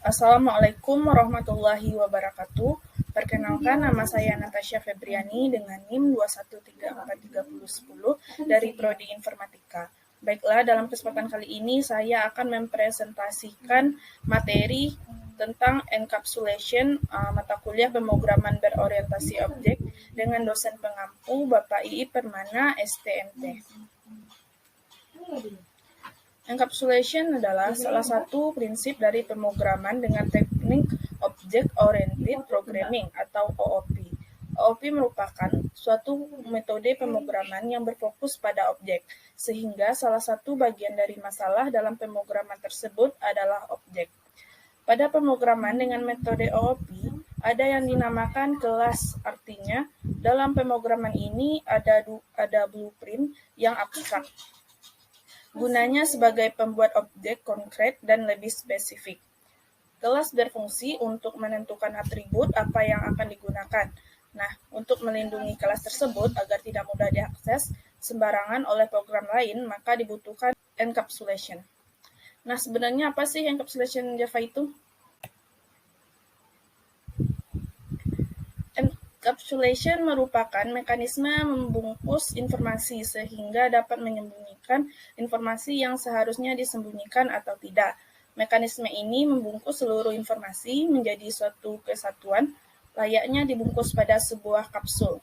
Assalamualaikum warahmatullahi wabarakatuh. Perkenalkan, nama saya Natasha Febriani dengan NIM 2134310 dari Prodi Informatika. Baiklah, dalam kesempatan kali ini saya akan mempresentasikan materi tentang encapsulation mata kuliah pemrograman berorientasi objek dengan dosen pengampu Bapak Ii Permana, STMT. Encapsulation adalah salah satu prinsip dari pemrograman dengan teknik Object Oriented Programming atau OOP. OOP merupakan suatu metode pemrograman yang berfokus pada objek, sehingga salah satu bagian dari masalah dalam pemrograman tersebut adalah objek. Pada pemrograman dengan metode OOP, ada yang dinamakan kelas, artinya dalam pemrograman ini ada blueprint yang abstrak. Gunanya sebagai pembuat objek konkret dan lebih spesifik. Kelas berfungsi untuk menentukan atribut apa yang akan digunakan. Nah, untuk melindungi kelas tersebut agar tidak mudah diakses sembarangan oleh program lain, maka dibutuhkan encapsulation. Nah, sebenarnya apa sih encapsulation Java itu? Encapsulation merupakan mekanisme membungkus informasi sehingga dapat menyembunyikan informasi yang seharusnya disembunyikan atau tidak. Mekanisme ini membungkus seluruh informasi menjadi suatu kesatuan, layaknya dibungkus pada sebuah kapsul,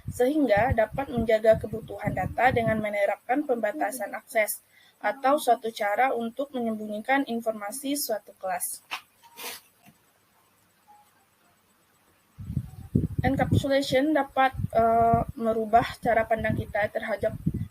sehingga dapat menjaga kebutuhan data dengan menerapkan pembatasan akses, atau suatu cara untuk menyembunyikan informasi suatu kelas. Encapsulation dapat merubah cara pandang kita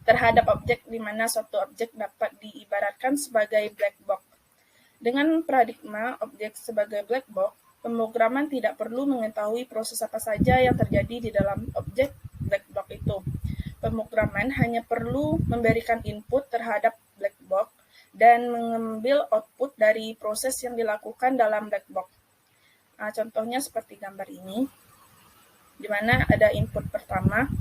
terhadap objek, di mana suatu objek dapat diibaratkan sebagai black box. Dengan paradigma objek sebagai black box, pemrograman tidak perlu mengetahui proses apa saja yang terjadi di dalam objek black box itu. Pemrograman hanya perlu memberikan input terhadap black box dan mengambil output dari proses yang dilakukan dalam black box. Contohnya seperti gambar ini, di mana ada input pertama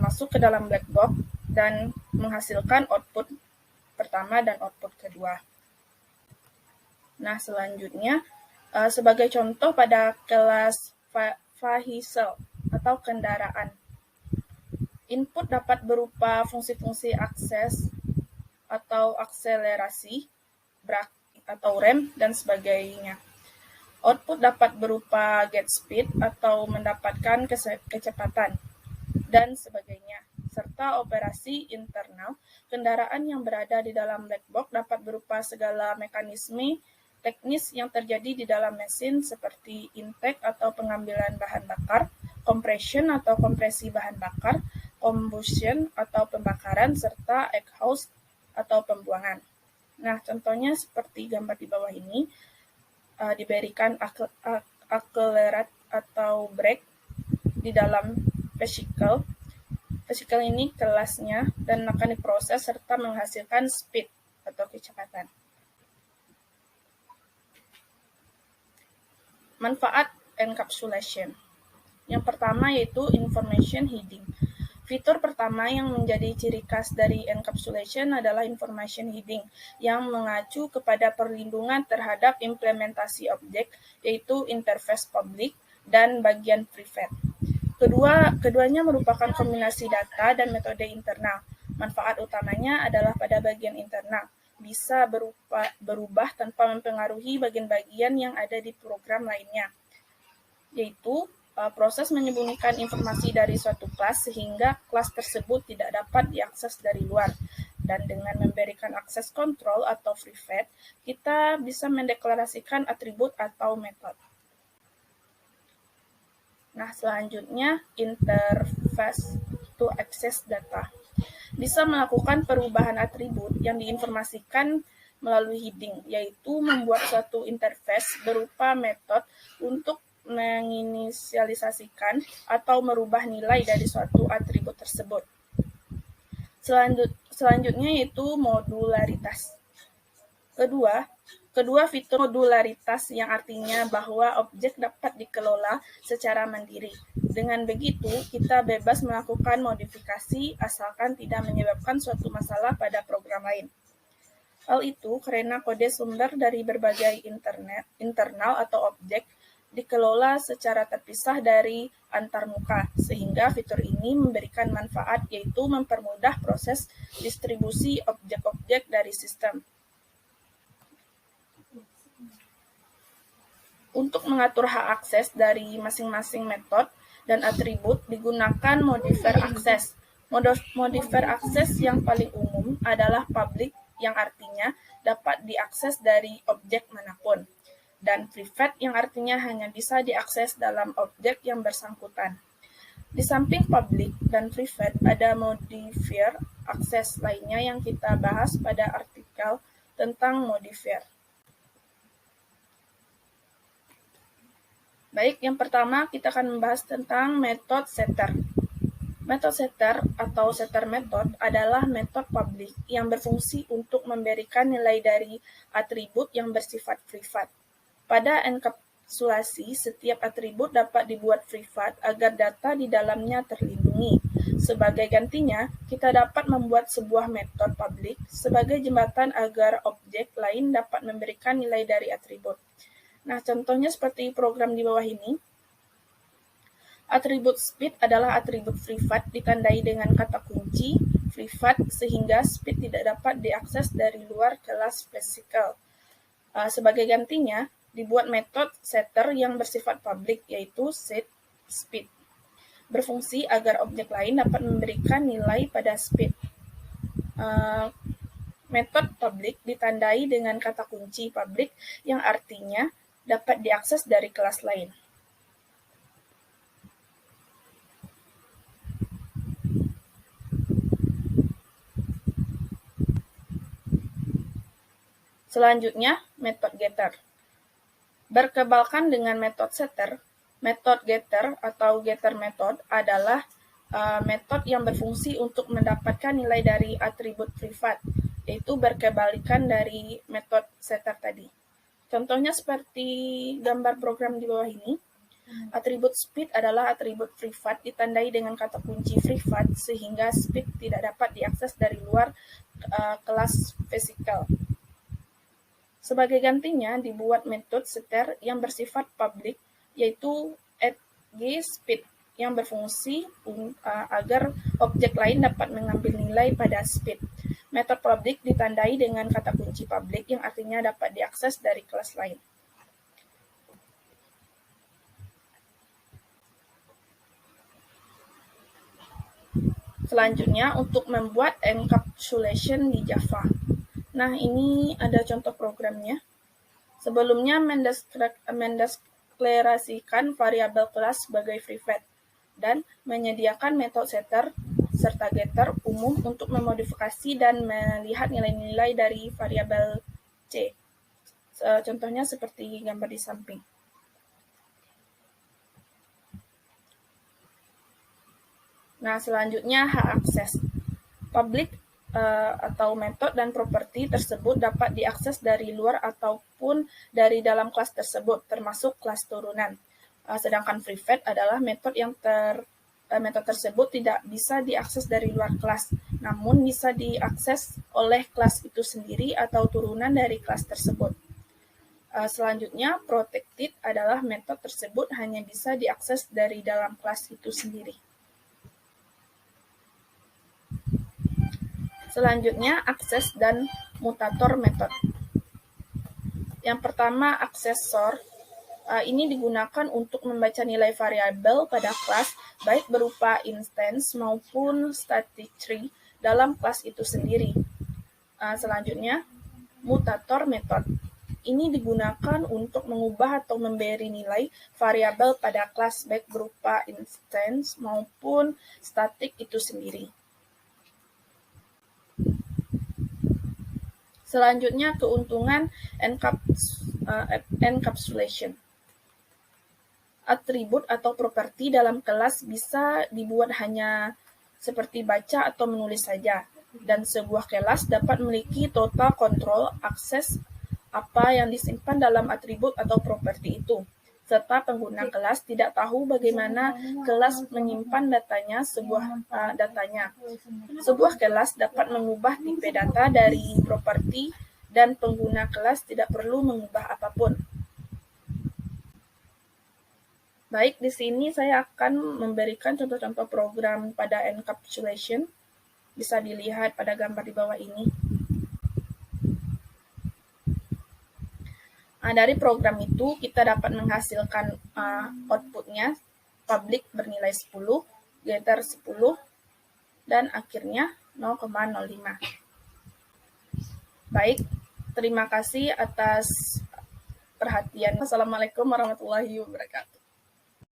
masuk ke dalam black box dan menghasilkan output pertama dan output kedua. Nah, selanjutnya sebagai contoh pada kelas vehicle atau kendaraan, input dapat berupa fungsi-fungsi akses atau akselerasi, brake atau rem, dan sebagainya. Output dapat berupa get speed atau mendapatkan kecepatan, dan sebagainya. Serta operasi internal, kendaraan yang berada di dalam black box dapat berupa segala mekanisme teknis yang terjadi di dalam mesin seperti intake atau pengambilan bahan bakar, compression atau kompresi bahan bakar, combustion atau pembakaran, serta exhaust atau pembuangan. Nah, contohnya seperti gambar di bawah ini, diberikan akselerate atau brake di dalam vehicle. Vehicle ini kelasnya dan akan diproses serta menghasilkan speed atau kecepatan. Manfaat encapsulation. Yang pertama yaitu information hiding. Fitur pertama yang menjadi ciri khas dari encapsulation adalah information hiding yang mengacu kepada perlindungan terhadap implementasi objek, yaitu interface public dan bagian private. Keduanya merupakan kombinasi data dan metode internal. Manfaat utamanya adalah pada bagian internal, bisa berubah tanpa mempengaruhi bagian-bagian yang ada di program lainnya, yaitu proses menyembunyikan informasi dari suatu kelas sehingga kelas tersebut tidak dapat diakses dari luar. Dan dengan memberikan akses kontrol atau private, kita bisa mendeklarasikan atribut atau metode. Nah, selanjutnya interface to access data. Bisa melakukan perubahan atribut yang diinformasikan melalui hiding, yaitu membuat suatu interface berupa metode untuk menginisialisasikan atau merubah nilai dari suatu atribut tersebut. Selanjutnya yaitu modularitas. Kedua fitur modularitas yang artinya bahwa objek dapat dikelola secara mandiri. Dengan begitu, kita bebas melakukan modifikasi asalkan tidak menyebabkan suatu masalah pada program lain. Hal itu karena kode sumber dari berbagai internal atau objek dikelola secara terpisah dari antarmuka, sehingga fitur ini memberikan manfaat yaitu mempermudah proses distribusi objek-objek dari sistem. Untuk mengatur hak akses dari masing-masing metode dan atribut digunakan modifier akses. Modifier akses yang paling umum adalah public, yang artinya dapat diakses dari objek manapun, dan private yang artinya hanya bisa diakses dalam objek yang bersangkutan. Di samping public dan private, ada modifier akses lainnya yang kita bahas pada artikel tentang modifier. Baik, yang pertama kita akan membahas tentang metode setter. Metode setter atau setter method adalah metode publik yang berfungsi untuk memberikan nilai dari atribut yang bersifat privat. Pada enkapsulasi, setiap atribut dapat dibuat privat agar data di dalamnya terlindungi. Sebagai gantinya, kita dapat membuat sebuah metode publik sebagai jembatan agar objek lain dapat memberikan nilai dari atribut. Nah, contohnya seperti program di bawah ini. Atribut speed adalah atribut privat ditandai dengan kata kunci privat sehingga speed tidak dapat diakses dari luar kelas physical. Sebagai gantinya, dibuat metode setter yang bersifat publik yaitu setSpeed. Berfungsi agar objek lain dapat memberikan nilai pada speed. Metode publik ditandai dengan kata kunci publik yang artinya dapat diakses dari kelas lain. Selanjutnya, metode getter. Berkebalkan dengan metode setter, metode getter atau getter method adalah metode yang berfungsi untuk mendapatkan nilai dari atribut privat, yaitu berkebalikan dari metode setter tadi. Contohnya seperti gambar program di bawah ini. Atribut speed adalah atribut privat ditandai dengan kata kunci privat sehingga speed tidak dapat diakses dari luar kelas physical. Sebagai gantinya dibuat metode setter yang bersifat public yaitu @gSpeed yang berfungsi agar objek lain dapat mengambil nilai pada speed. Metode public ditandai dengan kata kunci public yang artinya dapat diakses dari kelas lain. Selanjutnya, untuk membuat encapsulation di Java. Nah, ini ada contoh programnya. Sebelumnya mendeklarasikan variabel kelas sebagai private dan menyediakan metode setter serta getter umum untuk memodifikasi dan melihat nilai-nilai dari variabel C. Contohnya seperti gambar di samping. Nah, selanjutnya hak akses. Public atau metode dan properti tersebut dapat diakses dari luar ataupun dari dalam kelas tersebut, termasuk kelas turunan. Sedangkan private adalah metode yang metode tersebut tidak bisa diakses dari luar kelas, namun bisa diakses oleh kelas itu sendiri atau turunan dari kelas tersebut. Selanjutnya, protected adalah metode tersebut hanya bisa diakses dari dalam kelas itu sendiri. Selanjutnya, akses dan mutator method. Yang pertama, aksesor. Ini digunakan untuk membaca nilai variabel pada kelas, baik berupa instance maupun static tree dalam kelas itu sendiri. Selanjutnya, mutator method. Ini digunakan untuk mengubah atau memberi nilai variabel pada kelas, baik berupa instance maupun static itu sendiri. Selanjutnya, keuntungan encapsulation. Atribut atau properti dalam kelas bisa dibuat hanya seperti baca atau menulis saja, dan sebuah kelas dapat memiliki total kontrol akses apa yang disimpan dalam atribut atau properti itu, serta pengguna kelas tidak tahu bagaimana kelas menyimpan datanya. Sebuah kelas dapat mengubah tipe data dari properti dan pengguna kelas tidak perlu mengubah apapun. Baik, di sini saya akan memberikan contoh-contoh program pada encapsulation. Bisa dilihat pada gambar di bawah ini. Dari program itu kita dapat menghasilkan outputnya public bernilai 10, getter 10, dan akhirnya 0,05. Baik, terima kasih atas perhatian. Assalamualaikum warahmatullahi wabarakatuh.